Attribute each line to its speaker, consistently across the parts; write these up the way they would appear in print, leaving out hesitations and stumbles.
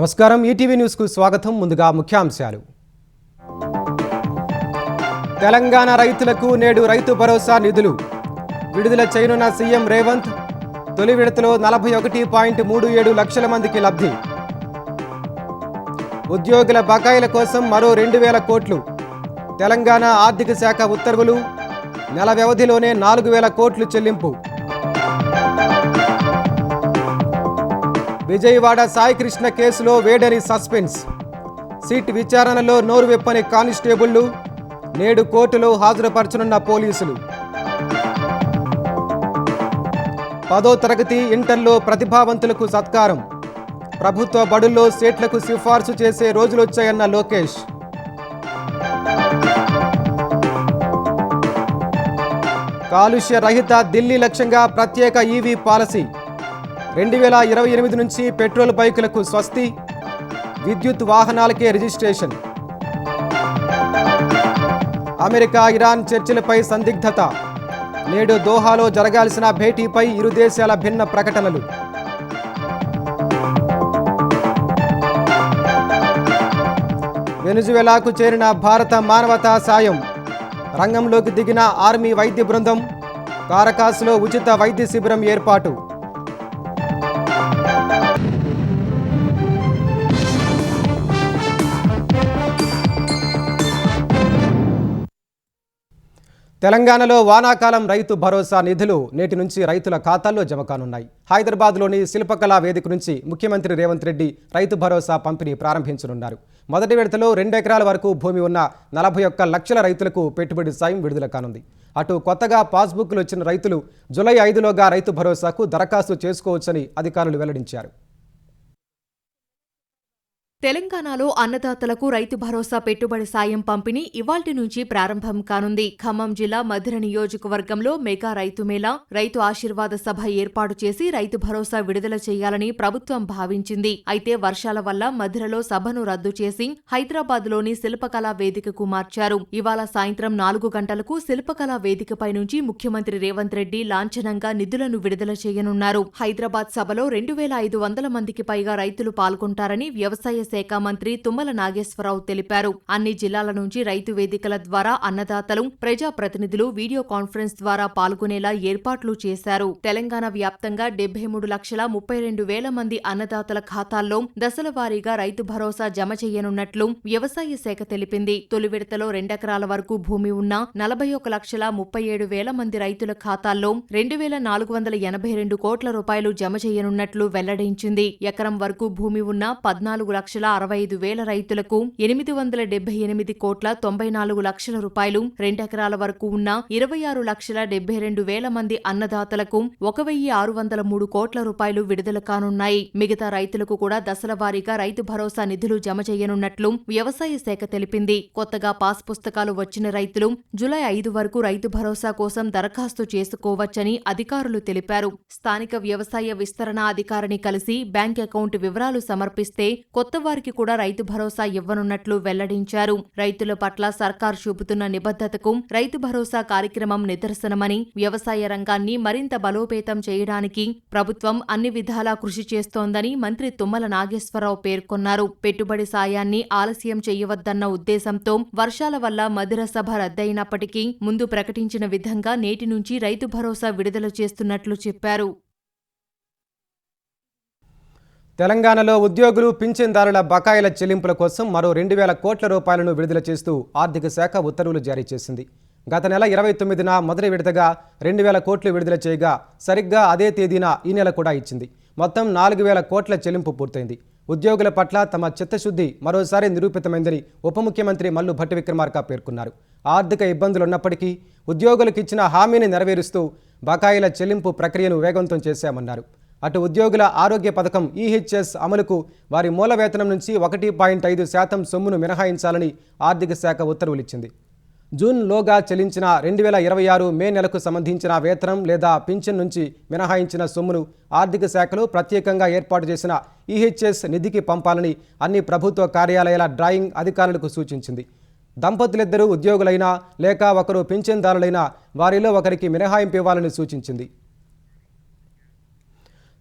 Speaker 1: నమస్కారం ETV news కు స్వాగతం. ముందుగా ముఖ్యాంశాలు. తెలంగాణ రైతులకు నేడు రైతు భరోసా నిధులు విడుదల చేయనున్న సీఎం రేవంత్. తొలి విడతలో 41.37 లక్షల మందికి లబ్ధి. ఉద్యోగుల బకాయిల కోసం మరో 2,000 కోట్లు. తెలంగాణ ఆర్థిక శాఖ ఉత్తర్వులు. నెల వ్యవధిలోనే 4,000 కోట్లు చెల్లింపు. విజయవాడ సాయికృష్ణ కేసులో వేడని సస్పెన్స్. సిట్ విచారణలో నోరు విప్పని కానిస్టేబుళ్లు. నేడు కోర్టులో హాజరుపరచనున్న పోలీసులు. 10వ తరగతి ఇంటర్లో ప్రతిభావంతులకు సత్కారం. ప్రభుత్వ బడుల్లో సీట్లకు సిఫార్సు చేసే రోజులొచ్చాయన్న లోకేష్. కాలుష్య రహిత ఢిల్లీ లక్ష్యంగా ప్రత్యేక ఈవీ పాలసీ. 2028 నుంచి పెట్రోల్ బైకులకు స్వస్తి. విద్యుత్ వాహనాలకే రిజిస్ట్రేషన్. అమెరికా ఇరాన్ చర్చలపై సందిగ్ధత. నేడు దోహాలో జరగాల్సిన భేటీపై ఇరు దేశాల భిన్న ప్రకటనలు. వెనుజువెలాకు చేరిన భారత మానవతా సాయం. రంగంలోకి దిగిన ఆర్మీ వైద్య బృందం. కారకాస్లో ఉచిత వైద్య శిబిరం ఏర్పాటు. తెలంగాణలో వానాకాలం రైతు భరోసా నిధులు నేటి నుంచి రైతుల ఖాతాల్లో జమ కానున్నాయి. హైదరాబాద్లోని శిల్పకళా వేదిక నుంచి ముఖ్యమంత్రి రేవంత్ రెడ్డి రైతు భరోసా పంపిణీ ప్రారంభించనున్నారు. మొదటి విడతలో 2 ఎకరాల వరకు భూమి ఉన్న 41 లక్షల రైతులకు పెట్టుబడి సాయం విడుదల కానుంది. అటు కొత్తగా పాస్బుక్లు వచ్చిన రైతులు జూలై 5లోగా రైతు భరోసాకు దరఖాస్తు చేసుకోవచ్చని అధికారులు వెల్లడించారు.
Speaker 2: తెలంగాణలో అన్నదాతలకు రైతు భరోసా పెట్టుబడి సాయం పంపిణీ ఇవాల్టి నుంచి ప్రారంభం కానుంది. ఖమ్మం జిల్లా మధిర నియోజకవర్గంలో మెగా రైతు మేళా, రైతు ఆశీర్వాద సభ ఏర్పాటు చేసి రైతు భరోసా విడుదల చేయాలని ప్రభుత్వం భావించింది. అయితే వర్షాల వల్ల మధిరలో సభను రద్దు చేసి హైదరాబాద్లోని శిల్పకళా వేదికకు మార్చారు. ఇవాళ సాయంత్రం 4 గంటలకు శిల్పకళా వేదికపై నుంచి ముఖ్యమంత్రి రేవంత్ రెడ్డి లాంఛనంగా నిధులను విడుదల చేయనున్నారు. హైదరాబాద్ సభలో 2,500 మందికి పైగా రైతులు పాల్గొంటారని వ్యవసాయ శాఖ మంత్రి తుమ్మల నాగేశ్వరరావు తెలిపారు. అన్ని జిల్లాల నుంచి రైతు వేదికల ద్వారా అన్నదాతలు, ప్రజాప్రతినిధులు వీడియో కాన్ఫరెన్స్ ద్వారా పాల్గొనేలా ఏర్పాట్లు చేశారు. తెలంగాణ వ్యాప్తంగా 73,32,000 మంది అన్నదాతల ఖాతాల్లో దశల వారీగా రైతు భరోసా జమ చేయనున్నట్లు వ్యవసాయ శాఖ తెలిపింది. తొలి విడతలో 2 ఎకరాల వరకు భూమి ఉన్న 41,37,000 మంది రైతుల ఖాతాల్లో 2,482 కోట్ల రూపాయలు జమ చేయనున్నట్లు వెల్లడించింది. ఎకరం వరకు భూమి ఉన్న 14,65,000 రైతులకు 878 కోట్ల 94 లక్షల రూపాయలు, 2 ఎకరాల వరకు ఉన్న 26,72,000 మంది అన్నదాతలకు 1,603 కోట్ల రూపాయలు విడుదల కానున్నాయి. మిగతా రైతులకు కూడా దశల వారీగా రైతు భరోసా నిధులు జమ చేయనున్నట్లు వ్యవసాయ శాఖ తెలిపింది. కొత్తగా పాస్ పుస్తకాలు వచ్చిన రైతులు జూలై 5 వరకు రైతు భరోసా కోసం దరఖాస్తు చేసుకోవచ్చని అధికారులు తెలిపారు. స్థానిక వ్యవసాయ విస్తరణ అధికారిని కలిసి బ్యాంక్ అకౌంట్ వివరాలు సమర్పిస్తే కొత్త వారికి కూడా రైతు భరోసా ఇవ్వనున్నట్లు వెల్లడించారు. రైతుల పట్ల సర్కార్ చూపుతున్న నిబద్ధతకు రైతు భరోసా కార్యక్రమం నిదర్శనమని, వ్యవసాయ రంగాన్ని మరింత బలోపేతం చేయడానికి ప్రభుత్వం అన్ని విధాలా కృషి చేస్తోందని మంత్రి తుమ్మల నాగేశ్వరరావు పేర్కొన్నారు. పెట్టుబడి సాయాన్ని ఆలస్యం చేయవద్దన్న ఉద్దేశంతో వర్షాల వల్ల మధిర సభ రద్దయినప్పటికీ ముందు ప్రకటించిన విధంగా నేటి నుంచి రైతు భరోసా విడుదల చేస్తున్నట్లు చెప్పారు.
Speaker 1: తెలంగాణలో ఉద్యోగులు, పింఛన్దారుల బకాయిల చెల్లింపుల కోసం మరో 2,000 కోట్ల రూపాయలను విడుదల చేస్తూ ఆర్థిక శాఖ ఉత్తర్వులు జారీ చేసింది. గత నెల 29న మొదటి విడతగా 2,000 కోట్లు విడుదల చేయగా సరిగ్గా అదే తేదీన ఈ నెల కూడా ఇచ్చింది. మొత్తం 4,000 కోట్ల చెల్లింపు పూర్తయింది. ఉద్యోగుల పట్ల తమ చిత్తశుద్ధి మరోసారి నిరూపితమైందని ఉప ముఖ్యమంత్రి మల్లు భట్టి విక్రమార్క పేర్కొన్నారు. ఆర్థిక ఇబ్బందులున్నప్పటికీ ఉద్యోగులకు ఇచ్చిన హామీని నెరవేరుస్తూ బకాయిల చెల్లింపు ప్రక్రియను వేగవంతం చేశామన్నారు. అటు ఉద్యోగుల ఆరోగ్య పథకం ఈహెచ్ఎస్ అమలుకు వారి మూల వేతనం నుంచి 1.5% సొమ్మును మినహాయించాలని ఆర్థిక శాఖ ఉత్తర్వులిచ్చింది. జూన్లోగా చెల్లించిన 2026 మే నెలకు సంబంధించిన వేతనం లేదా పింఛన్ నుంచి మినహాయించిన సొమ్మును ఆర్థిక శాఖలో ప్రత్యేకంగా ఏర్పాటు చేసిన ఈహెచ్ఎస్ నిధికి పంపాలని అన్ని ప్రభుత్వ కార్యాలయాల డ్రాయింగ్ అధికారులకు సూచించింది. దంపతులిద్దరూ ఉద్యోగులైనా లేక ఒకరు పింఛన్దారులైనా వారిలో ఒకరికి మినహాయింపు ఇవ్వాలని సూచించింది.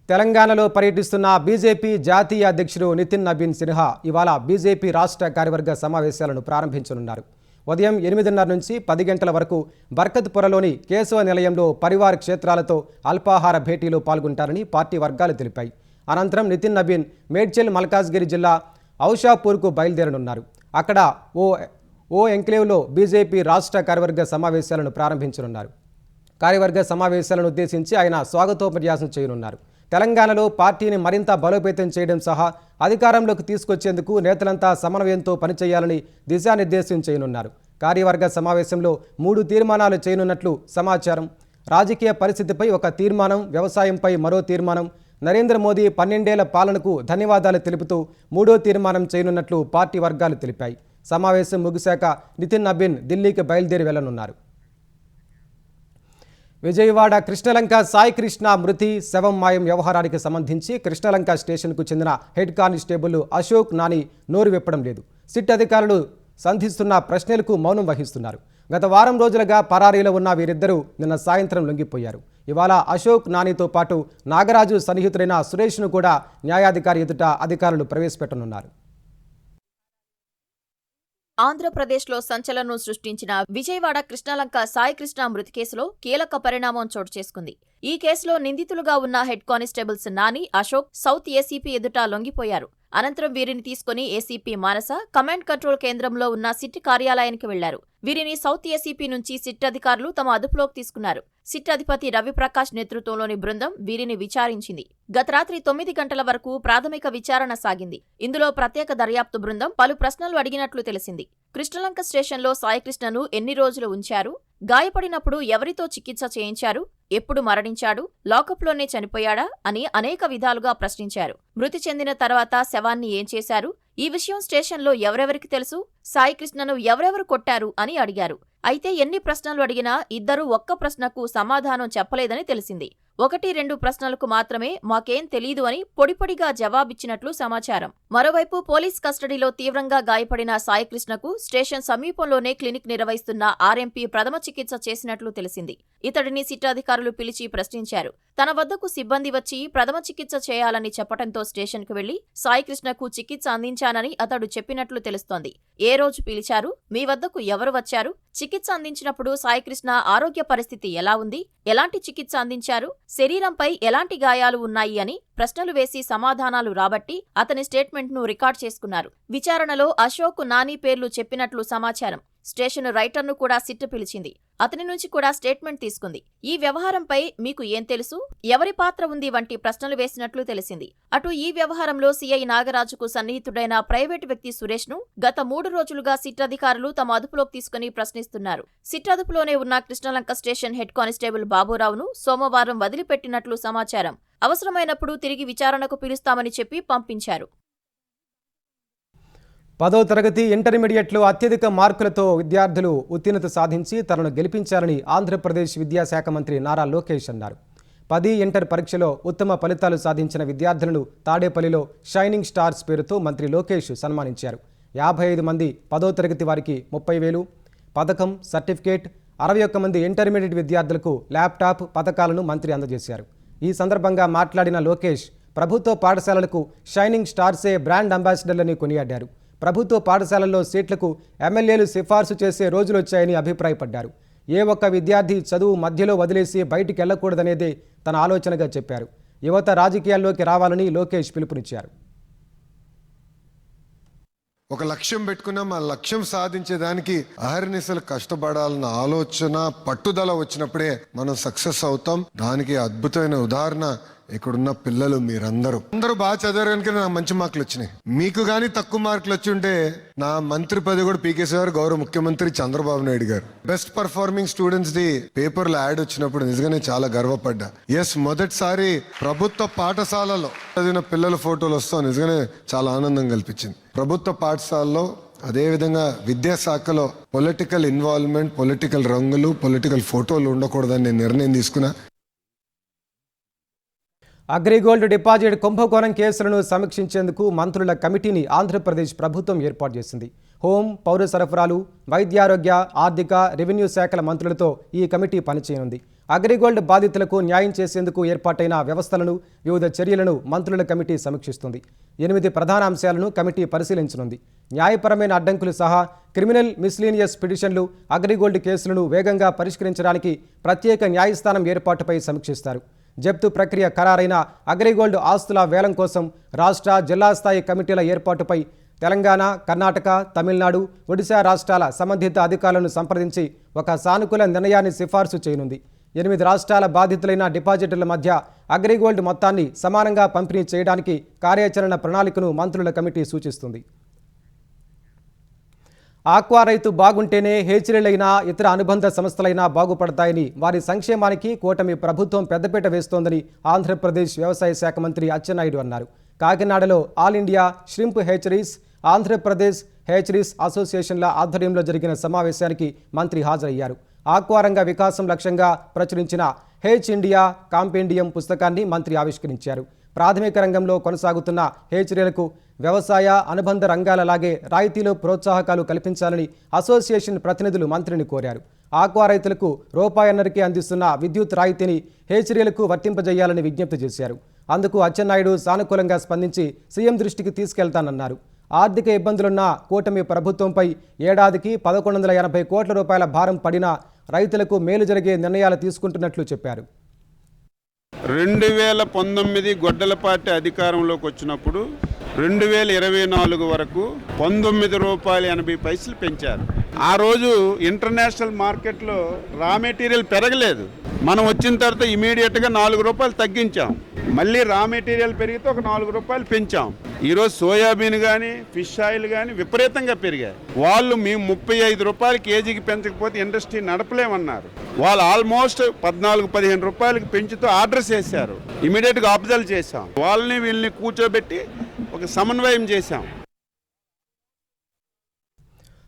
Speaker 1: తెలంగాణలో పర్యటిస్తున్న బీజేపీ జాతీయ అధ్యక్షుడు నితిన్ నబీన్ సిన్హా ఇవాళ బీజేపీ రాష్ట్ర కార్యవర్గ సమావేశాలను ప్రారంభించనున్నారు. ఉదయం 8:30 నుంచి 10 గంటల వరకు బర్కత్పురలోని కేశవ నిలయంలో పరివార క్షేత్రాలతో అల్పాహార భేటీలో పాల్గొంటారని పార్టీ వర్గాలు తెలిపాయి. అనంతరం నితిన్ నబీన్ మేడ్చల్ మల్కాజ్గిరి జిల్లా ఔషాపూర్కు బయలుదేరనున్నారు. అక్కడ ఓ ఎంక్లేవ్లో బీజేపీ రాష్ట్ర కార్యవర్గ సమావేశాలను ప్రారంభించనున్నారు. కార్యవర్గ సమావేశాలను ఉద్దేశించి ఆయన స్వాగతోపన్యాసం చేయనున్నారు. తెలంగాణలో పార్టీని మరింత బలోపేతం చేయడం సహా అధికారంలోకి తీసుకొచ్చేందుకు నేతలంతా సమన్వయంతో పనిచేయాలని దిశానిర్దేశం చేయనున్నారు. కార్యవర్గ సమావేశంలో 3 తీర్మానాలు చేయనున్నట్లు సమాచారం. రాజకీయ పరిస్థితిపై ఒక తీర్మానం, వ్యవసాయంపై మరో తీర్మానం, నరేంద్ర మోదీ 12 ఏళ్ల పాలనకు ధన్యవాదాలు తెలుపుతూ 3వ తీర్మానం చేయనున్నట్లు పార్టీ వర్గాలు తెలిపాయి. సమావేశం ముగిశాక నితిన్ నబీన్ ఢిల్లీకి బయలుదేరి వెళ్లనున్నారు. విజయవాడ కృష్ణలంక సాయి కృష్ణ మృతి శవం మాయం వ్యవహారానికి సంబంధించి కృష్ణలంక స్టేషన్కు చెందిన హెడ్ కానిస్టేబుల్ అశోక్ నాని నోరు విప్పడం లేదు. సిట్ అధికారులు సంధిస్తున్న ప్రశ్నలకు మౌనం వహిస్తున్నారు. గత వారం రోజులుగా పరారీలో ఉన్న వీరిద్దరూ నిన్న సాయంత్రం లొంగిపోయారు. ఇవాళ అశోక్ నానితో పాటు నాగరాజు సన్నిహితుడైన సురేష్ను కూడా న్యాయాధికారి ఎదుట అధికారులు ప్రవేశపెట్టనున్నారు.
Speaker 3: ఆంధ్రప్రదేశ్లో సంచలనం సృష్టించిన విజయవాడ కృష్ణలంక సాయి కృష్ణ మృతి కేసులో కీలక పరిణామం చోటు చేసుకుంది. ఈ కేసులో నిందితులుగా ఉన్న head constables Nani, Ashok south ACP ఎదుట లొంగిపోయారు. అనంతరం వీరిని తీసుకుని ఏసీపీ మానస కమాండ్ కంట్రోల్ కేంద్రంలో ఉన్న సిట్ కార్యాలయానికి వెళ్లారు. వీరిని సౌత్ ఏసీపీ నుంచి సిట్ అధికారులు తమ అదుపులోకి తీసుకున్నారు. సిట్ అధిపతి రవిప్రకాష్ నేతృత్వంలోని బృందం వీరిని విచారించింది. గత రాత్రి 9 గంటల వరకు ప్రాథమిక విచారణ సాగింది. ఇందులో ప్రత్యేక దర్యాప్తు బృందం పలు ప్రశ్నలు అడిగినట్లు తెలిసింది. కృష్ణలంక స్టేషన్లో సాయికృష్ణను ఎన్ని రోజులు ఉంచారు, గాయపడినప్పుడు ఎవరితో చికిత్స చేయించారు, ఎప్పుడు మరణించాడు, లాకప్లోనే చనిపోయాడా అని అనేక విధాలుగా ప్రశ్నించారు. మృతి చెందిన తర్వాత శవాన్ని ఏం చేశారు, ఈ విషయం స్టేషన్లో ఎవరెవరికి తెలుసు, సాయికృష్ణను ఎవరెవరు కొట్టారు అని అడిగారు. అయితే ఎన్ని ప్రశ్నలు అడిగినా ఇద్దరూ ఒక్క ప్రశ్నకు సమాధానం చెప్పలేదని తెలిసింది. 1-2 ప్రశ్నలకు మాత్రమే మాకేం తెలీదు అని పొడిపొడిగా జవాబిచ్చినట్లు సమాచారం. మరోవైపు పోలీస్ కస్టడీలో తీవ్రంగా గాయపడిన సాయికృష్ణకు స్టేషన్ సమీపంలోనే క్లినిక్ నిర్వహిస్తున్న ఆర్ఎంపీ ప్రథమ చికిత్స చేసినట్లు తెలిసింది. ఇతడిని సిట్ అధికారులు పిలిచి ప్రశ్నించారు. తన వద్దకు సిబ్బంది వచ్చి ప్రథమ చికిత్స చేయాలని చెప్పడంతో స్టేషన్కు వెళ్లి సాయికృష్ణకు చికిత్స అందించానని అతడు చెప్పినట్లు తెలుస్తోంది. ఏ రోజు పిలిచారు, మీ వద్దకు ఎవరు వచ్చారు, చికిత్స అందించినప్పుడు సాయికృష్ణ ఆరోగ్య పరిస్థితి ఎలా ఉంది, ఎలాంటి చికిత్స అందించారు, శరీరంపై ఎలాంటి గాయాలు ఉన్నాయి అని ప్రశ్నలు వేసి సమాధానాలు రాబట్టి అతని స్టేట్మెంట్ను రికార్డ్ చేసుకున్నారు. విచారణలో అశోక్, నాని పేర్లు చెప్పినట్లు సమాచారం. స్టేషన్ రైటర్ను కూడా సిట్ పిలిచింది. అతని నుంచి కూడా స్టేట్మెంట్ తీసుకుంది. ఈ వ్యవహారంపై మీకు ఏం తెలుసు, ఎవరి పాత్ర ఉంది వంటి ప్రశ్నలు వేసినట్లు తెలిసింది. అటు ఈ వ్యవహారంలో సీఐ నాగరాజుకు సన్నిహితుడైన ప్రైవేటు వ్యక్తి సురేష్ను గత 3 రోజులుగా సిట్ అధికారులు తమ అదుపులోకి తీసుకుని ప్రశ్నిస్తున్నారు. సిట్ అదుపులోనే ఉన్న కృష్ణలంక స్టేషన్ హెడ్ కానిస్టేబుల్ బాబురావును సోమవారం వదిలిపెట్టినట్లు సమాచారం. అవసరమైనప్పుడు తిరిగి విచారణకు పిలుస్తామని చెప్పి పంపించారు.
Speaker 1: 10వ తరగతి ఇంటర్మీడియట్లో అత్యధిక మార్కులతో విద్యార్థులు ఉత్తీర్ణత సాధించి తనను గెలిపించాలని ఆంధ్రప్రదేశ్ విద్యాశాఖ మంత్రి నారా లోకేష్ అన్నారు. 10 ఇంటర్ పరీక్షలో ఉత్తమ ఫలితాలు సాధించిన విద్యార్థులను తాడేపల్లిలో షైనింగ్ స్టార్స్ పేరుతో మంత్రి లోకేష్ సన్మానించారు. 55 మంది 10వ తరగతి వారికి 30,000 పథకం, సర్టిఫికేట్, 61 మంది ఇంటర్మీడియట్ విద్యార్థులకు ల్యాప్టాప్ పథకాలను మంత్రి అందజేశారు. ఈ సందర్భంగా మాట్లాడిన లోకేష్ ప్రభుత్వ పాఠశాలలకు షైనింగ్ స్టార్సే బ్రాండ్ అంబాసిడర్లని కొనియాడారు. ప్రభుత్వ పాఠశాలల్లో సీట్లకు ఎమ్మెల్యేలు సిఫార్సు చేసే రోజులొచ్చాయని అభిప్రాయపడ్డారు. ఏ ఒక్క విద్యార్థి చదువు మధ్యలో వదిలేసి బయటికి వెళ్లకూడదనేదే తన ఆలోచనగా చెప్పారు. యువత రాజకీయాల్లోకి రావాలని లోకేష్ పిలుపునిచ్చారు.
Speaker 4: ఒక లక్ష్యం పెట్టుకున్నాం, ఆ లక్ష్యం సాధించేదానికి అహర్నిశలు కష్టపడాలన్న ఆలోచన, పట్టుదల వచ్చినప్పుడే మనం సక్సెస్ అవుతాం. దానికి అద్భుతమైన ఉదాహరణ ఇక్కడున్న పిల్లలు. అందరూ బాగా చదివారు కనుక నాకు మంచి మార్కులు వచ్చినాయి. మీకు కానీ తక్కువ మార్కులు వచ్చి ఉంటే నా మంత్రి పదవి కూడా పీకేసీ గారు, గౌరవ ముఖ్యమంత్రి చంద్రబాబు నాయుడు గారు. బెస్ట్ పర్ఫార్మింగ్ స్టూడెంట్స్ ది పేపర్లో యాడ్ వచ్చినప్పుడు నిజంగానే చాలా గర్వపడ్డా. మొదటిసారి ప్రభుత్వ పాఠశాలలో చదివిన పిల్లల ఫోటోలు వస్తాం, నిజంగానే చాలా ఆనందం కల్పించింది. ప్రభుత్వ పాఠశాలలో అదేవిధంగా విద్యాశాఖలో పొలిటికల్ ఇన్వాల్వ్మెంట్, పొలిటికల్ రంగులు, పొలిటికల్ ఫోటోలు ఉండకూడదని నేను నిర్ణయం తీసుకున్నా.
Speaker 1: అగ్రిగోల్డ్ డిపాజిట్ కుంభకోణం కేసులను సమీక్షించేందుకు మంత్రుల కమిటీని ఆంధ్రప్రదేశ్ ప్రభుత్వం ఏర్పాటు చేసింది. హోం, పౌర సరఫరాలు, వైద్యారోగ్య, ఆర్థిక, రెవెన్యూ శాఖల మంత్రులతో ఈ కమిటీ పనిచేయనుంది. అగ్రిగోల్డ్ బాధితులకు న్యాయం చేసేందుకు ఏర్పాటైన వ్యవస్థలను, వివిధ చర్యలను మంత్రుల కమిటీ సమీక్షిస్తుంది. 8 ప్రధాన అంశాలను కమిటీ పరిశీలించనుంది. న్యాయపరమైన అడ్డంకులు సహా క్రిమినల్ మిస్లీనియస్ పిటిషన్లు, అగ్రిగోల్డ్ కేసులను వేగంగా పరిష్కరించడానికి ప్రత్యేక న్యాయస్థానం ఏర్పాటుపై సమీక్షిస్తారు. జప్తు ప్రక్రియ ఖరారైన అగ్రిగోల్డ్ ఆస్తుల వేలం కోసం రాష్ట్ర, జిల్లా స్థాయి కమిటీల ఏర్పాటుపై తెలంగాణ, కర్ణాటక, తమిళనాడు, ఒడిశా రాష్ట్రాల సంబంధిత అధికారులను సంప్రదించి ఒక సానుకూల నిర్ణయాన్ని సిఫార్సు చేయనుంది. 8 రాష్ట్రాల బాధితులైన డిపాజిటర్ల మధ్య అగ్రిగోల్డ్ మొత్తాన్ని సమానంగా పంపిణీ చేయడానికి కార్యాచరణ ప్రణాళికను మంత్రుల కమిటీ సూచిస్తుంది. ఆక్వా రైతు బాగుంటేనే హేచరీలైన ఇతర అనుబంధ సంస్థలైనా బాగుపడతాయని, వారి సంక్షేమానికి కూటమి ప్రభుత్వం పెద్దపీట వేస్తోందని ఆంధ్రప్రదేశ్ వ్యవసాయ శాఖ మంత్రి అచ్చెన్నాయుడు అన్నారు. కాకినాడలో all India shrimp hatcheries, Andhra Pradesh hatcheries అసోసియేషన్ల ఆధ్వర్యంలో జరిగిన సమావేశానికి మంత్రి హాజరయ్యారు. ఆక్వా రంగ వికాసం లక్ష్యంగా ప్రచురించిన హేచ్ ఇండియా కాంపెండియం పుస్తకాన్ని మంత్రి ఆవిష్కరించారు. ప్రాథమిక రంగంలో కొనసాగుతున్న హేచరీలకు వ్యవసాయ అనుబంధ రంగాలలాగే రాయితీలో ప్రోత్సాహకాలు కల్పించాలని అసోసియేషన్ ప్రతినిధులు మంత్రిని కోరారు. ఆక్వా రైతులకు రూపాయన్నరకి అందిస్తున్న విద్యుత్ రాయితీని హేచరీలకు వర్తింపజేయాలని విజ్ఞప్తి చేశారు. అందుకు అచ్చెన్నాయుడు సానుకూలంగా స్పందించి సీఎం దృష్టికి తీసుకెళ్తానన్నారు. ఆర్థిక ఇబ్బందులున్న కూటమి ప్రభుత్వంపై ఏడాదికి 1180 కోట్ల రూపాయల భారం పడినా రైతులకు మేలు జరిగే నిర్ణయాలు తీసుకుంటున్నట్లు చెప్పారు.
Speaker 5: 2019 గొడ్డల పార్టీ అధికారంలోకి వచ్చినప్పుడు 2024 వరకు ₹19.80 పెంచారు. ఆ రోజు ఇంటర్నేషనల్ మార్కెట్లో రా మెటీరియల్ పెరగలేదు. మనం వచ్చిన తర్వాత ఇమీడియట్గా ₹4 తగ్గించాం. మళ్ళీ రా మెటీరియల్ పెరిగితే ఒక ₹4 పెంచాం. ఈరోజు సోయాబీన్ కానీ, ఫిష్ ఆయిల్ కానీ విపరీతంగా పెరిగాయి. వాళ్ళు మేము ₹35 కేజీకి పెంచకపోతే ఇండస్ట్రీ నడపలేమన్నారు. వాళ్ళు ఆల్మోస్ట్ ₹14-15 పెంచుతూ ఆర్డర్స్ చేశారు. ఇమీడియట్గా అబ్జర్వ్ చేశాం. వాళ్ళని వీళ్ళని కూర్చోబెట్టి ఒక సమన్వయం చేశాం.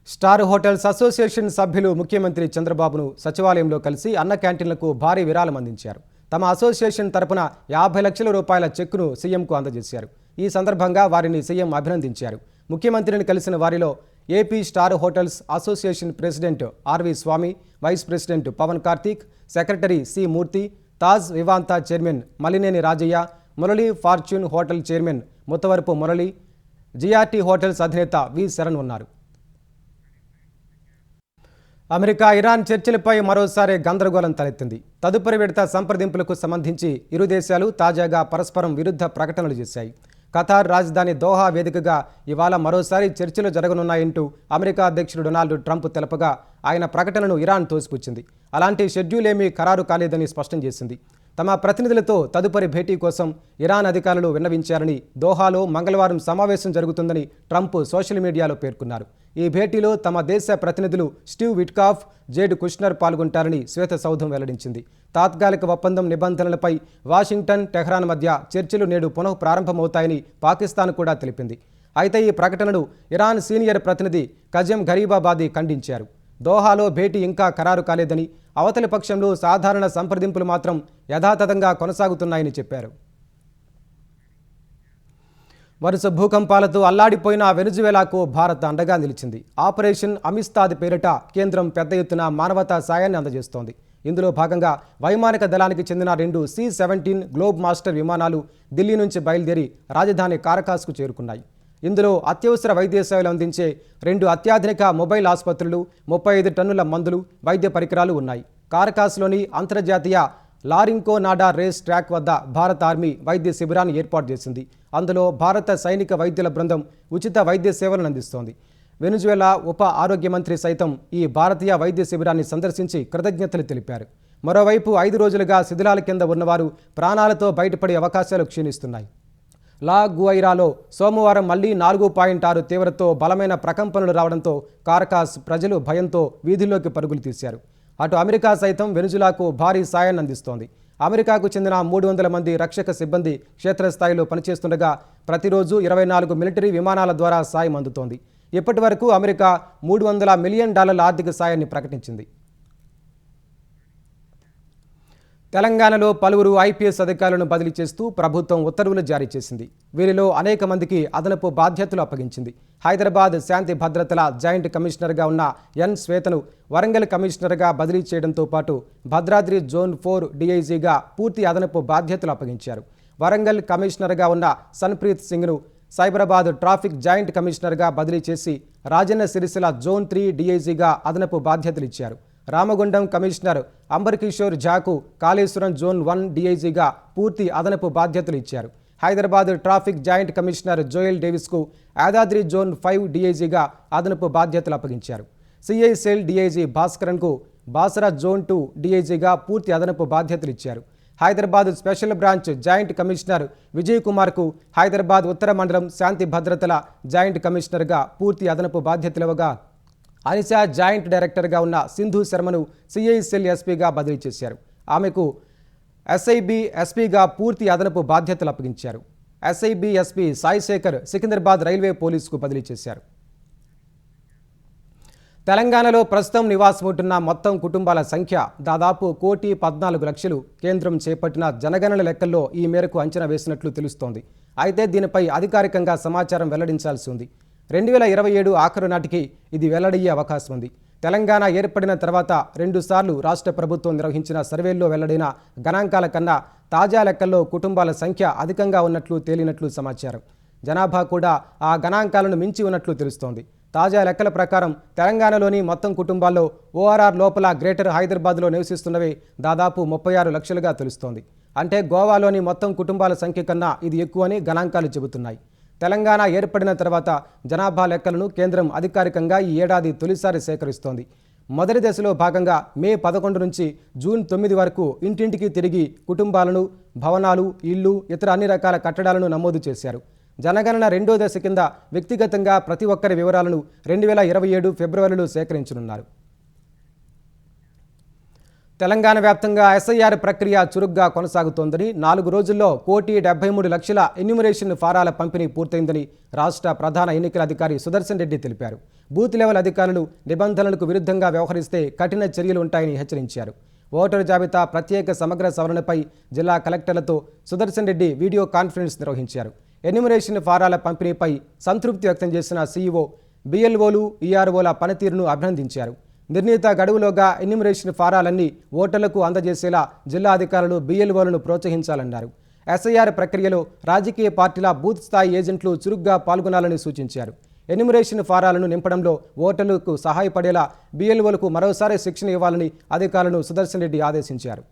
Speaker 1: స్టార్ హోటల్స్ అసోసియేషన్ సభ్యులు ముఖ్యమంత్రి చంద్రబాబును సచివాలయంలో కలిసి అన్న క్యాంటీన్లకు భారీ విరాళం అందించారు. తమ అసోసియేషన్ తరపున 50 లక్షల రూపాయల చెక్కును సీఎంకు అందజేశారు. ఈ సందర్భంగా వారిని సీఎం అభినందించారు. ముఖ్యమంత్రిని కలిసిన వారిలో AP star hotels association president RV Swamy, vice president Pavan Karthik, secretary C Murthy, Taj Vivanta chairman Malineni Rajaiah, Murali Fortune hotel chairman Muttavarapu Murali, GRT hotels అధినేత వి శరణ్ ఉన్నారు. అమెరికా ఇరాన్ చర్చలపై మరోసారి గందరగోళం తలెత్తింది. తదుపరి విడత సంప్రదింపులకు సంబంధించి ఇరు దేశాలు తాజాగా పరస్పరం విరుద్ధ ప్రకటనలు చేశాయి. ఖతార్ రాజధాని దోహా వేదికగా ఇవాళ మరోసారి చర్చలు జరగనున్నాయంటూ అమెరికా అధ్యక్షుడు డొనాల్డ్ ట్రంప్ తెలపగా ఆయన ప్రకటనను ఇరాన్ తోసిపుచ్చింది. అలాంటి షెడ్యూల్ ఏమీ ఖరారు కాలేదని స్పష్టం చేసింది. తమ ప్రతినిధులతో తదుపరి భేటీ కోసం ఇరాన్ అధికారులు విన్నవించారని, దోహాలో మంగళవారం సమావేశం జరుగుతుందని ట్రంప్ సోషల్ మీడియాలో పేర్కొన్నారు. ఈ భేటీలో తమ దేశ ప్రతినిధులు స్టీవ్ విట్కాఫ్, జేడ్ కుష్నర్ పాల్గొంటారని శ్వేత సౌధం వెల్లడించింది. తాత్కాలిక ఒప్పందం నిబంధనలపై వాషింగ్టన్, టెహ్రాన్ మధ్య చర్చలు నేడు పునః ప్రారంభమవుతాయని పాకిస్తాన్ కూడా తెలిపింది. అయితే ఈ ప్రకటనను ఇరాన్ సీనియర్ ప్రతినిధి కజెం గరీబాబాదీ ఖండించారు. దోహాలో భేటీ ఇంకా ఖరారు కాలేదని, అవతలి పక్షంలో సాధారణ సంప్రదింపులు మాత్రం యథాతథంగా కొనసాగుతున్నాయని చెప్పారు. వరుస భూకంపాలతో అల్లాడిపోయిన వెనుజువేలాకు భారత్ అండగా నిలిచింది. ఆపరేషన్ అమిస్తాద్ పేరిట కేంద్రం పెద్ద ఎత్తున మానవతా సాయాన్ని అందజేస్తోంది. ఇందులో భాగంగా వైమానిక దళానికి చెందిన 2 C-17 గ్లోబ్ మాస్టర్ విమానాలు ఢిల్లీ నుంచి బయలుదేరి రాజధాని కారకాస్కు చేరుకున్నాయి. ఇందులో అత్యవసర వైద్య సేవలు అందించే 2 అత్యాధునిక మొబైల్ ఆసుపత్రులు, 35 టన్నుల మందులు, వైద్య పరికరాలు ఉన్నాయి. కారకాస్లోని అంతర్జాతీయ లారింకో నాడా రేస్ ట్రాక్ వద్ద భారత ఆర్మీ వైద్య శిబిరాన్ని ఏర్పాటు చేసింది. అందులో భారత సైనిక వైద్యుల బృందం ఉచిత వైద్య సేవలను అందిస్తోంది. వెనుజువేలా ఉప ఆరోగ్య మంత్రి సైతం ఈ భారతీయ వైద్య శిబిరాన్ని సందర్శించి కృతజ్ఞతలు తెలిపారు. మరోవైపు 5 రోజులుగా శిథిలాల కింద ఉన్నవారు ప్రాణాలతో బయటపడే అవకాశాలు క్షీణిస్తున్నాయి. లా గుఐరాలో సోమవారం మళ్లీ 4.6 తీవ్రతతో బలమైన ప్రకంపనలు రావడంతో కారకాస్ ప్రజలు భయంతో వీధుల్లోకి పరుగులు తీశారు. అటు అమెరికా సైతం వెనుజులాకు భారీ సాయాన్ని అందిస్తోంది. అమెరికాకు చెందిన 300 మంది రక్షక సిబ్బంది క్షేత్రస్థాయిలో పనిచేస్తుండగా ప్రతిరోజు 24 మిలిటరీ విమానాల ద్వారా సాయం అందుతోంది. ఇప్పటి వరకు అమెరికా $300 మిలియన్ ఆర్థిక సాయాన్ని ప్రకటించింది. తెలంగాణలో పలువురు ఐపీఎస్ అధికారులను బదిలీ చేస్తూ ప్రభుత్వం ఉత్తర్వులు జారీ చేసింది. వీరిలో అనేక మందికి అదనపు బాధ్యతలు అప్పగించింది. హైదరాబాద్ శాంతి భద్రతల జాయింట్ కమిషనర్గా ఉన్న ఎన్ శ్వేతను వరంగల్ కమిషనర్గా బదిలీ చేయడంతో పాటు భద్రాద్రి జోన్ 4 డీఐజీగా పూర్తి అదనపు బాధ్యతలు అప్పగించారు. వరంగల్ కమిషనర్గా ఉన్న సన్ప్రీత్ సింగ్ను సైబరాబాద్ ట్రాఫిక్ జాయింట్ కమిషనర్గా బదిలీ చేసి రాజన్న సిరిసిల్ల జోన్ 3 డీఐజీగా అదనపు బాధ్యతలు ఇచ్చారు. రామగుండం కమిషనర్ అంబర్ కిషోర్ ఝాకు కాళేశ్వరం జోన్ 1 డీఐజీగా పూర్తి అదనపు బాధ్యతలు ఇచ్చారు. Hyderabad traffic joint commissioner Joel డేవిస్కు యాదాద్రి జోన్ 5 డీఐజీగా అదనపు బాధ్యతలు అప్పగించారు. సిఐ సెల్ డీఐజీ భాస్కరన్కు బాసరా జోన్ 2 డీఐజీగా పూర్తి అదనపు బాధ్యతలు ఇచ్చారు. Hyderabad special branch joint commissioner Vijay కుమార్కు హైదరాబాద్ ఉత్తర మండలం శాంతి భద్రతల జాయింట్ కమిషనర్గా పూర్తి అదనపు బాధ్యతలివ్వగా అనిసా జాయింట్ డైరెక్టర్గా ఉన్న సింధు శర్మను సిఐ సెల్ ఎస్పీగా బదిలీ చేశారు. ఆమెకు ఎస్ఐబి ఎస్పీగా పూర్తి అదనపు బాధ్యతలు అప్పగించారు. SIB SP Saishekar Secunderabad railway పోలీసుకు బదిలీ చేశారు. తెలంగాణలో ప్రస్తుతం నివాసం ఉంటున్న మొత్తం కుటుంబాల సంఖ్య దాదాపు 1,14,00,000. కేంద్రం చేపట్టిన జనగణన లెక్కల్లో ఈ మేరకు అంచనా వేసినట్లు తెలుస్తోంది. అయితే దీనిపై అధికారికంగా సమాచారం వెల్లడించాల్సి ఉంది. 2027 ఆఖరు నాటికి ఇది వెల్లడయ్యే అవకాశం ఉంది. తెలంగాణ ఏర్పడిన తర్వాత 2 సార్లు రాష్ట్ర ప్రభుత్వం నిర్వహించిన సర్వేల్లో వెల్లడైన గణాంకాల కన్నా తాజా లెక్కల్లో కుటుంబాల సంఖ్య అధికంగా ఉన్నట్లు తేలినట్లు సమాచారం. జనాభా కూడా ఆ గణాంకాలను మించి ఉన్నట్లు తెలుస్తోంది. తాజా లెక్కల ప్రకారం తెలంగాణలోని మొత్తం కుటుంబాల్లో ఓఆర్ఆర్ లోపల గ్రేటర్ హైదరాబాద్లో నివసిస్తున్నవి దాదాపు 36 లక్షలుగా తెలుస్తోంది. అంటే గోవాలోని మొత్తం కుటుంబాల సంఖ్య కన్నా ఇది ఎక్కువని గణాంకాలు చెబుతున్నాయి. తెలంగాణ ఏర్పడిన తర్వాత జనాభా లెక్కలను కేంద్రం అధికారికంగా ఈ ఏడాది తొలిసారి సేకరిస్తోంది. మొదటి దశలో భాగంగా మే 11 నుంచి జూన్ 9 వరకు ఇంటింటికి తిరిగి కుటుంబాలను, భవనాలు, ఇళ్లు, ఇతర అన్ని రకాల కట్టడాలను నమోదు చేశారు. జనగణన రెండో దశ కింద వ్యక్తిగతంగా ప్రతి ఒక్కరి వివరాలను 2027 ఫిబ్రవరిలో సేకరించనున్నారు. తెలంగాణ వ్యాప్తంగా ఎస్ఐఆర్ ప్రక్రియ చురుగ్గా కొనసాగుతోందని, 4 రోజుల్లో 1,73,00,000 ఎన్యూమరేషన్ ఫారాల పంపిణీ పూర్తయిందని రాష్ట్ర ప్రధాన ఎన్నికల అధికారి సుదర్శన్ రెడ్డి తెలిపారు. బూత్ లెవెల్ అధికారులు నిబంధనలకు విరుద్ధంగా వ్యవహరిస్తే కఠిన చర్యలు ఉంటాయని హెచ్చరించారు. ఓటరు జాబితా ప్రత్యేక సమగ్ర సవరణపై జిల్లా కలెక్టర్లతో సుదర్శన్ రెడ్డి వీడియో కాన్ఫరెన్స్ నిర్వహించారు. ఎన్యూమరేషన్ ఫారాల పంపిణీపై సంతృప్తి వ్యక్తం చేసిన సీఈఓ, బిఎల్ఓలు, ఈఆర్ఓల పనితీరును అభినందించారు. నిర్ణీత గడువులోగా ఎన్యూమరేషన్ ఫారాలన్నీ ఓటర్లకు అందజేసేలా జిల్లా అధికారులు బిఎల్ఓలను ప్రోత్సహించాలన్నారు. ఎస్ఐఆర్ ప్రక్రియలో రాజకీయ పార్టీల బూత్ స్థాయి ఏజెంట్లు చురుగ్గా పాల్గొనాలని సూచించారు. ఎన్యూమరేషన్ ఫారాలను నింపడంలో ఓటర్లకు సహాయపడేలా బిఎల్ఓలకు మరోసారి శిక్షణ ఇవ్వాలని అధికారులను సుదర్శన్ రెడ్డి ఆదేశించారు.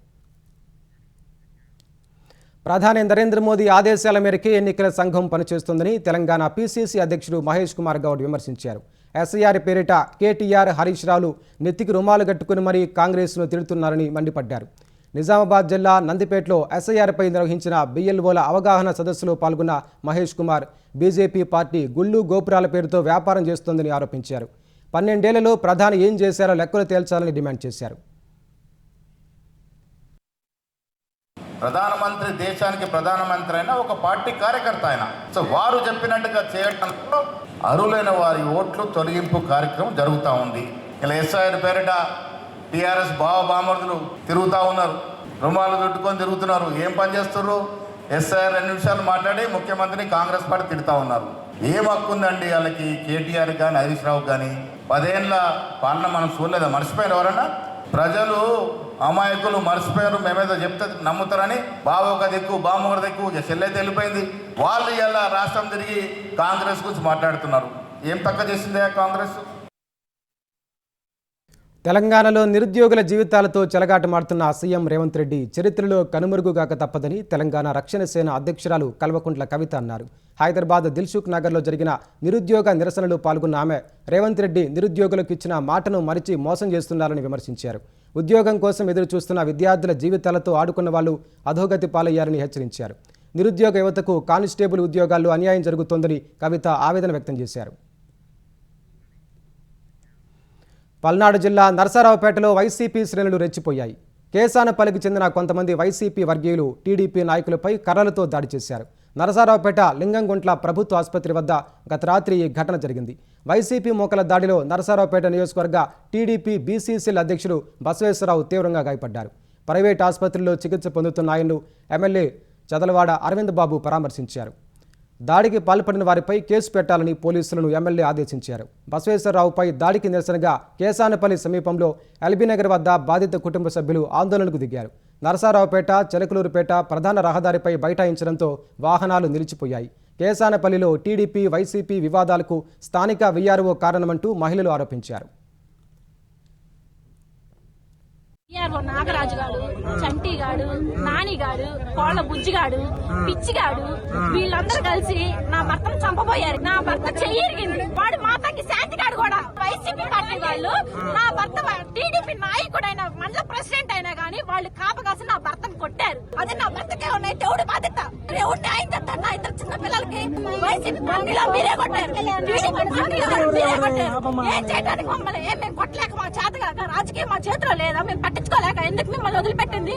Speaker 1: ప్రధాని నరేంద్ర మోదీ ఆదేశాల మేరకే ఎన్నికల సంఘం పనిచేస్తుందని తెలంగాణ పీసీసీ అధ్యక్షుడు మహేష్ కుమార్ గౌడ్ విమర్శించారు. ఎస్ఐఆర్ పేరిట కేటీఆర్, హరీష్ రావులు నెత్తికి రుమాలు కట్టుకుని మరీ కాంగ్రెస్ను తిడుతున్నారని మండిపడ్డారు. నిజామాబాద్ జిల్లా నందిపేటలో ఎస్ఐఆర్పై నిర్వహించిన బిఎల్ఓల అవగాహన సదస్సులో పాల్గొన్న మహేష్ కుమార్ బీజేపీ పార్టీ గుళ్ళు గోపురాల పేరుతో వ్యాపారం చేస్తోందని ఆరోపించారు. 12 ఏళ్లలో ప్రధాని ఏం చేశారో లెక్కలు తేల్చాలని డిమాండ్ చేశారు.
Speaker 6: ప్రధానమంత్రి దేశానికి ప్రధానమంత్రి అయినా ఒక పార్టీ కార్యకర్త అయినా సో వారు చెప్పినట్టుగా చేయడంలో అర్హులైన వారి ఓట్లు తొలగింపు కార్యక్రమం జరుగుతూ ఉంది. ఇలా ఎస్ఐఆర్ పేరిట టీఆర్ఎస్ బామర్దులు తిరుగుతూ ఉన్నారు, రుమాలు చుట్టుకొని తిరుగుతున్నారు. ఏం పని చేస్తున్నారు? ఎస్ఐఆర్ 2 నిమిషాలు మాట్లాడి ముఖ్యమంత్రిని కాంగ్రెస్ పార్టీ తిడుతూ ఉన్నారు. ఏం హక్కు ఉందండి వాళ్ళకి? కేటీఆర్ కానీ హరీష్ రావు కానీ 10 ఏళ్ళ పాలన మనం చూడలేదా? మర్చిపోయారు ఎవరన్నా? ప్రజలు అమాయకులు మర్చిపోయారు. మేమేదో చెప్తే నమ్ముతారని బావ ఒక దిక్కు, బామ్మ ఒక దిక్కు, చెల్లైతే వెళ్ళిపోయింది. వాళ్ళు ఇలా రాష్ట్రం తిరిగి కాంగ్రెస్ గురించి మాట్లాడుతున్నారు. ఏం తక్కువ చేసిందే కాంగ్రెస్?
Speaker 1: తెలంగాణలో నిరుద్యోగుల జీవితాలతో చెలగాటమాడుతున్న సీఎం రేవంత్ రెడ్డి చరిత్రలో కనుమరుగుగాక తప్పదని తెలంగాణ రక్షణ సేన అధ్యక్షురాలు కల్వకుంట్ల కవిత అన్నారు. హైదరాబాద్ దిల్సుఖ్ నగర్లో జరిగిన నిరుద్యోగ నిరసనలో పాల్గొన్న ఆమె రేవంత్ రెడ్డి నిరుద్యోగులకు ఇచ్చిన మాటను మరిచి మోసం చేస్తున్నారని విమర్శించారు. ఉద్యోగం కోసం ఎదురు చూస్తున్న విద్యార్థుల జీవితాలతో ఆడుకున్న వాళ్ళు అధోగతి పాలయ్యారని హెచ్చరించారు. నిరుద్యోగ యువతకు కానిస్టేబుల్ ఉద్యోగాల్లో అన్యాయం జరుగుతోందని కవిత ఆవేదన వ్యక్తం చేశారు. పల్నాడు జిల్లా నరసరావుపేటలో వైసీపీ శ్రేణులు రెచ్చిపోయాయి. కేసానపల్లికి చెందిన కొంతమంది వైసీపీ వర్గీయులు టీడీపీ నాయకులపై కర్రలతో దాడి చేశారు. నరసరావుపేట లింగంగుంట్ల ప్రభుత్వ ఆసుపత్రి వద్ద గత రాత్రి ఈ ఘటన జరిగింది. వైసీపీ మోకల దాడిలో నరసరావుపేట నియోజకవర్గ టీడీపీ బీసీసీల అధ్యక్షుడు బసవేశ్వరరావు తీవ్రంగా గాయపడ్డారు. ప్రైవేట్ ఆసుపత్రిలో చికిత్స పొందుతున్న ఆయన్ను ఎమ్మెల్యే చదలవాడ అరవింద్ బాబు పరామర్శించారు. దాడికి పాల్పడిన వారిపై కేసు పెట్టాలని పోలీసులను ఎమ్మెల్యే ఆదేశించారు. బసవేశ్వరరావుపై దాడికి నిరసనగా కేసానపల్లి సమీపంలో ఎల్బీనగర్ వద్ద బాధిత కుటుంబ సభ్యులు ఆందోళనకు దిగారు. నరసారావుపేట, చిలకలూరుపేట ప్రధాన రహదారిపై బైఠాయించడంతో వాహనాలు నిలిచిపోయాయి. కేసానపల్లిలో టీడీపీ, వైసీపీ వివాదాలకు స్థానిక వీఆర్ఓ కారణమంటూ మహిళలు ఆరోపించారు.
Speaker 7: నాగరాజుగాడు, చంటిగాడు, నానిగాడు, కోళ్ల బుజ్జిగాడు, పిచ్చిగాడు వీళ్ళందరూ కలిసి నా భర్తను చంపబోయారు. నా భర్త చెయ్యిరిగింది. వాడు మాతకి శాంతిగాడు కూడా వైసీపీ పార్టీ వాళ్ళు నా భర్త టీడీపీ నాయకుడైన మండల ప్రెసిడెంట్ అయినా గానీ వాళ్ళు కాపగాసి నా భర్తను కొట్టారు. అదే నా భర్తకే ఉన్నాయి. దేవుడి బాధ్యత. దేవుడు న్యాయం చేస్తారు. నా ఇద్దరు చిన్న పిల్లలకి వైసీపీ పార్టీలో మీరే కొట్టారు. టీడీపీ పార్టీలో మీరే కొట్టారు. ఏం చేయడానికి మమ్మల్ని మేము కొట్టలేక మా చేతగాక రాజకీయం మా చేతిలో లేదా మేము పట్టించుకోలేక ఎందుకు మిమ్మల్ని వదిలిపెట్టింది.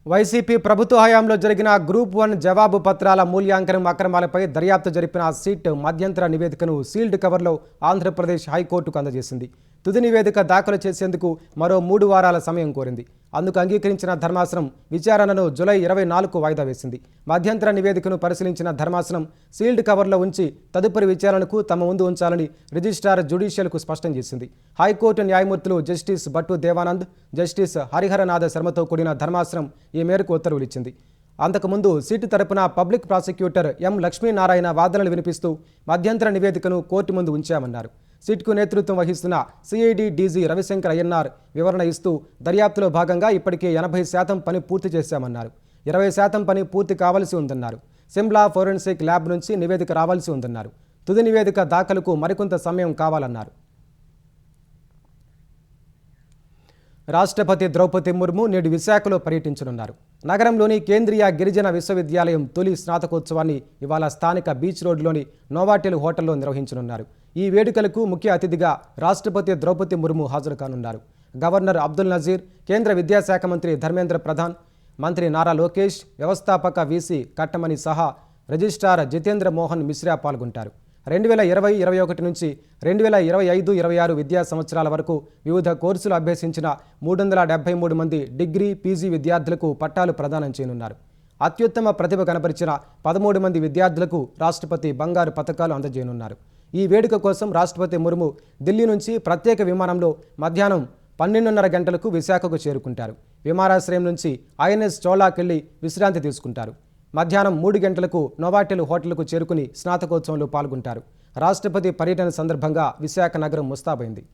Speaker 1: వైసీపీ ప్రభుత్వ హయాంలో జరిగిన గ్రూప్ 1 జవాబు పత్రాల మూల్యాంకనం అక్రమాలపై దర్యాప్తు జరిపిన సిట్ మధ్యంతర నివేదికను సీల్డ్ కవర్లో ఆంధ్రప్రదేశ్ హైకోర్టుకు అందజేసింది. తుది నివేదిక దాఖలు చేసేందుకు మరో 3 వారాల సమయం కోరింది. అందుకు అంగీకరించిన ధర్మాసనం విచారణను జూలై 24కు వాయిదా వేసింది. మధ్యంతర నివేదికను పరిశీలించిన ధర్మాసనం సీల్డ్ కవర్లో ఉంచి తదుపరి విచారణకు తమ ముందు ఉంచాలని రిజిస్ట్రార్ జ్యుడిషియల్కు స్పష్టం చేసింది. హైకోర్టు న్యాయమూర్తులు జస్టిస్ భట్టు దేవానంద్, జస్టిస్ హరిహరనాథ శర్మతో కూడిన ధర్మాసనం ఈ మేరకు ఉత్తర్వులు ఇచ్చింది. అంతకుముందు సిట్ తరపున పబ్లిక్ ప్రాసిక్యూటర్ ఎం లక్ష్మీనారాయణ వాదనలు వినిపిస్తూ మధ్యంతర నివేదికను కోర్టు ముందు ఉంచామన్నారు. సిట్కు నేతృత్వం వహిస్తున్న సిఐడి డీజీ రవిశంకర్ అయ్యన్నార్ వివరణ ఇస్తూ దర్యాప్తులో భాగంగా ఇప్పటికే 80% పని పూర్తి చేశామన్నారు. 20% పని పూర్తి కావాల్సి ఉందన్నారు. సిమ్లా ఫోరెన్సిక్ ల్యాబ్ నుంచి నివేదిక రావాల్సి ఉందన్నారు. తుది నివేదిక దాఖలుకు మరికొంత సమయం కావాలన్నారు. రాష్ట్రపతి ద్రౌపది ముర్ము నేడు విశాఖలో పర్యటించనున్నారు. నగరంలోని కేంద్రీయ గిరిజన విశ్వవిద్యాలయం తొలి స్నాతకోత్సవాన్ని ఇవాళ స్థానిక బీచ్ రోడ్లోని నోవాటెల్ హోటల్లో నిర్వహించనున్నారు. ఈ వేడుకలకు ముఖ్య అతిథిగా రాష్ట్రపతి ద్రౌపది ముర్ము హాజరు కానున్నారు. గవర్నర్ అబ్దుల్ నజీర్, కేంద్ర విద్యాశాఖ మంత్రి ధర్మేంద్ర ప్రధాన్, మంత్రి నారా లోకేష్, వ్యవస్థాపక వీసీ కట్టమణి సహా రిజిస్ట్రార్ జితేంద్ర మోహన్ మిశ్రా పాల్గొంటారు. 2020-21 నుంచి 2025-26 విద్యా సంవత్సరాల వరకు వివిధ కోర్సులు అభ్యసించిన 373 మంది డిగ్రీ, పీజీ విద్యార్థులకు పట్టాలు ప్రదానం చేయనున్నారు. అత్యుత్తమ ప్రతిభ కనపరిచిన 13 మంది విద్యార్థులకు రాష్ట్రపతి బంగారు పతకాలు అందజేయనున్నారు. ఈ వేడుక కోసం రాష్ట్రపతి ముర్ము ఢిల్లీ నుంచి ప్రత్యేక విమానంలో మధ్యాహ్నం 12:30 గంటలకు విశాఖకు చేరుకుంటారు. విమానాశ్రయం నుంచి ఐఎన్ఎస్ చోళాకెళ్లి విశ్రాంతి తీసుకుంటారు. మధ్యాహ్నం 3 గంటలకు నోవాటెల్ హోటల్కు చేరుకుని స్నాతకోత్సవంలో పాల్గొంటారు. రాష్ట్రపతి పర్యటన సందర్భంగా విశాఖ నగరం ముస్తాబైంది.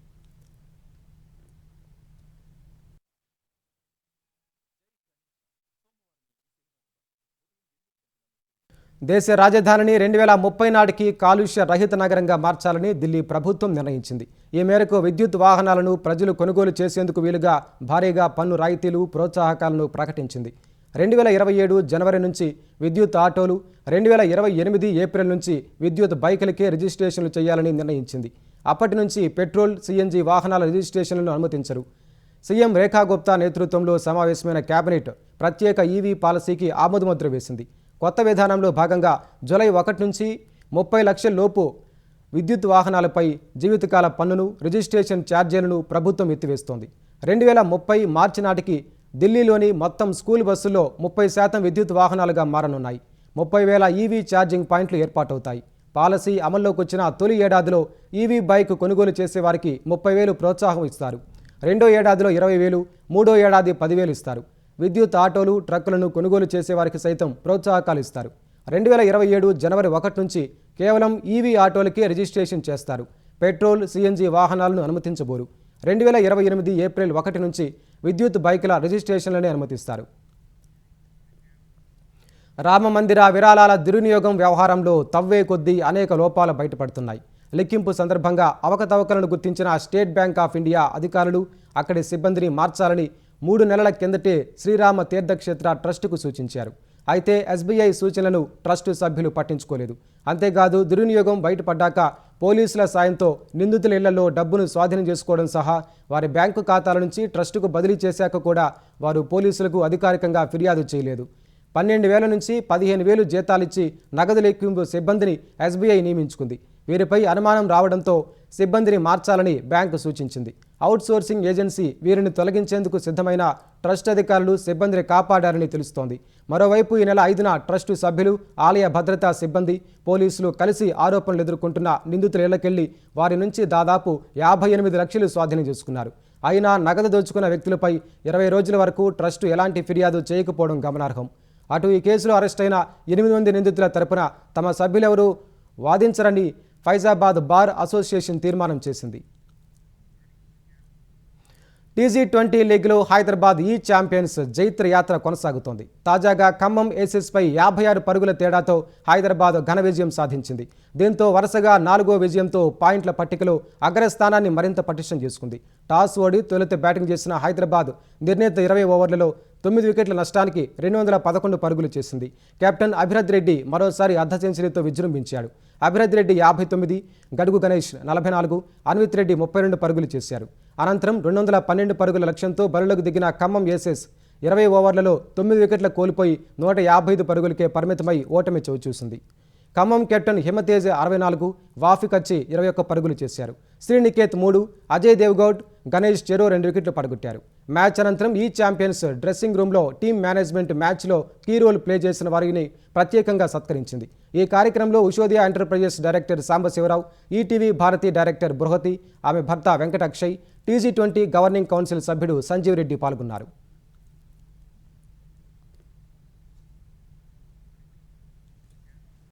Speaker 1: దేశ రాజధానిని 2030 నాటికి కాలుష్య రహిత నగరంగా మార్చాలని ఢిల్లీ ప్రభుత్వం నిర్ణయించింది. ఈ మేరకు విద్యుత్ వాహనాలను ప్రజలు కొనుగోలు చేసేందుకు వీలుగా భారీగా పన్ను రాయితీలు, ప్రోత్సాహకాలను ప్రకటించింది. 2027 జనవరి నుంచి విద్యుత్ ఆటోలు, 2028 ఏప్రిల్ నుంచి విద్యుత్ బైకులకే రిజిస్ట్రేషన్లు చేయాలని నిర్ణయించింది. అప్పటి నుంచి పెట్రోల్, సిఎన్జి వాహనాల రిజిస్ట్రేషన్లను అనుమతించరు. సీఎం రేఖా గుప్తా నేతృత్వంలో సమావేశమైన కేబినెట్ ప్రత్యేక ఈవీ పాలసీకి ఆమోదముద్ర వేసింది. కొత్త విధానంలో భాగంగా జూలై 1 నుంచి 30 లక్షల లోపు విద్యుత్ వాహనాలపై జీవితకాల పన్నును, రిజిస్ట్రేషన్ ఛార్జీలను ప్రభుత్వం ఎత్తివేస్తోంది. 2030 మార్చి నాటికి ఢిల్లీలోని మొత్తం స్కూల్ బస్సుల్లో 30% విద్యుత్ వాహనాలుగా మారనున్నాయి. 30,000 ఈవీ ఛార్జింగ్ పాయింట్లు ఏర్పాటవుతాయి. పాలసీ అమల్లోకి వచ్చిన తొలి ఏడాదిలో ఈవీ బైక్ కొనుగోలు చేసే వారికి 30,000 ప్రోత్సాహం ఇస్తారు. రెండో ఏడాదిలో 20,000, మూడో ఏడాది 10,000 ఇస్తారు. విద్యుత్ ఆటోలు, ట్రక్కులను కొనుగోలు చేసేవారికి సైతం ప్రోత్సాహకాలు ఇస్తారు. 2027 జనవరి 1 నుంచి కేవలం ఈవీ ఆటోలకే రిజిస్ట్రేషన్ చేస్తారు. పెట్రోల్, సిఎన్జి వాహనాలను అనుమతించబోరు. 2028 ఏప్రిల్ 1 నుంచి విద్యుత్ బైకుల రిజిస్ట్రేషన్లనే అనుమతిస్తారు. రామమందిర విరాళాల దుర్వినియోగం వ్యవహారంలో తవ్వే కొద్దీ అనేక లోపాలు బయటపడుతున్నాయి. లెక్కింపు సందర్భంగా అవకతవకలను గుర్తించిన స్టేట్ బ్యాంక్ ఆఫ్ ఇండియా అధికారులు అక్కడి సిబ్బందిని మార్చాలని 3 నెలల కిందటే శ్రీరామ తీర్థక్షేత్ర ట్రస్టుకు సూచించారు. అయితే ఎస్బీఐ సూచనలను ట్రస్టు సభ్యులు పట్టించుకోలేదు. అంతేకాదు దుర్వినియోగం బయటపడ్డాక పోలీసుల సాయంతో నిందితుల ఇళ్లలో డబ్బును స్వాధీనం చేసుకోవడం సహా వారి బ్యాంకు ఖాతాల నుంచి ట్రస్టుకు బదిలీ చేశాక కూడా వారు పోలీసులకు అధికారికంగా ఫిర్యాదు చేయలేదు. 12,000 నుంచి 15,000 జీతాలిచ్చి నగదు లెక్కింపు సిబ్బందిని ఎస్బీఐ నియమించుకుంది. వీరిపై అనుమానం రావడంతో సిబ్బందిని మార్చాలని బ్యాంకు సూచించింది. అవుట్సోర్సింగ్ ఏజెన్సీ వీరిని తొలగించేందుకు సిద్ధమైన ట్రస్ట్ అధికారులు సిబ్బందిని కాపాడారని తెలుస్తోంది. మరోవైపు ఈ నెల 5న ట్రస్టు సభ్యులు, ఆలయ భద్రతా సిబ్బంది, పోలీసులు కలిసి ఆరోపణలు ఎదుర్కొంటున్న నిందితుల ఇళ్లకెళ్లి వారి నుంచి దాదాపు 58 లక్షలు స్వాధీనం చేసుకున్నారు. అయినా నగదు దోచుకున్న వ్యక్తులపై 20 రోజుల వరకు ట్రస్టు ఎలాంటి ఫిర్యాదు చేయకపోవడం గమనార్హం. అటు ఈ కేసులో అరెస్టైన 8 మంది నిందితుల తరపున తమ సభ్యులెవరూ వాదించరని ఫైజాబాద్ బార్ అసోసియేషన్ తీర్మానం చేసింది. టీజీ20 లీగ్లో హైదరాబాద్ ఈ ఛాంపియన్స్ జైత్ర యాత్ర కొనసాగుతోంది. తాజాగా ఖమ్మం ఏసెస్పై 56 పరుగుల తేడాతో హైదరాబాద్ ఘన విజయం సాధించింది. దీంతో వరుసగా 4వ విజయంతో పాయింట్ల పట్టికలో అగ్రస్థానాన్ని మరింత పటిష్టం చేసుకుంది. టాస్ ఓడి తొలుత బ్యాటింగ్ చేసిన హైదరాబాద్ నిర్ణీత 20 ఓవర్లలో 9 వికెట్ల నష్టానికి 211 పరుగులు చేసింది. కెప్టెన్ అభిరథ్ రెడ్డి మరోసారి అర్ధ సెంచరీతో విజృంభించాడు. అభిరథ్ రెడ్డి 59, గడుగు గణేష్ 44, అన్విత్ రెడ్డి 32 పరుగులు చేశారు. అనంతరం 212 పరుగుల లక్ష్యంతో బరిలోకి దిగిన ఖమ్మం ఏసెస్ 20 ఓవర్లలో 9 వికెట్ల కోల్పోయి 155 పరుగులకే పరిమితమై ఓటమి చవిచూసింది. ఖమ్మం కెప్టెన్ హిమతేజ్ 64, వాఫిక్ వచ్చి 21 పరుగులు చేశారు. శ్రీనికేత్ 3, అజయ్ దేవ్గౌడ్, గణేష్ చెరో 2 వికెట్లు పడగొట్టారు. మ్యాచ్ అనంతరం ఈ ఛాంపియన్స్ డ్రెస్సింగ్ రూమ్లో టీం మేనేజ్మెంట్ మ్యాచ్లో కీ రోల్ ప్లే చేసిన వారిని ప్రత్యేకంగా సత్కరించింది. ఈ కార్యక్రమంలో Ushodaya enterprises director Sambasivarao, ETV Bharati director Bruhathi, ఆమె భర్త వెంకట అక్షయ్, టీజీ20 గవర్నింగ్ కౌన్సిల్ సభ్యుడు సంజీవ్ రెడ్డి పాల్గొన్నారు.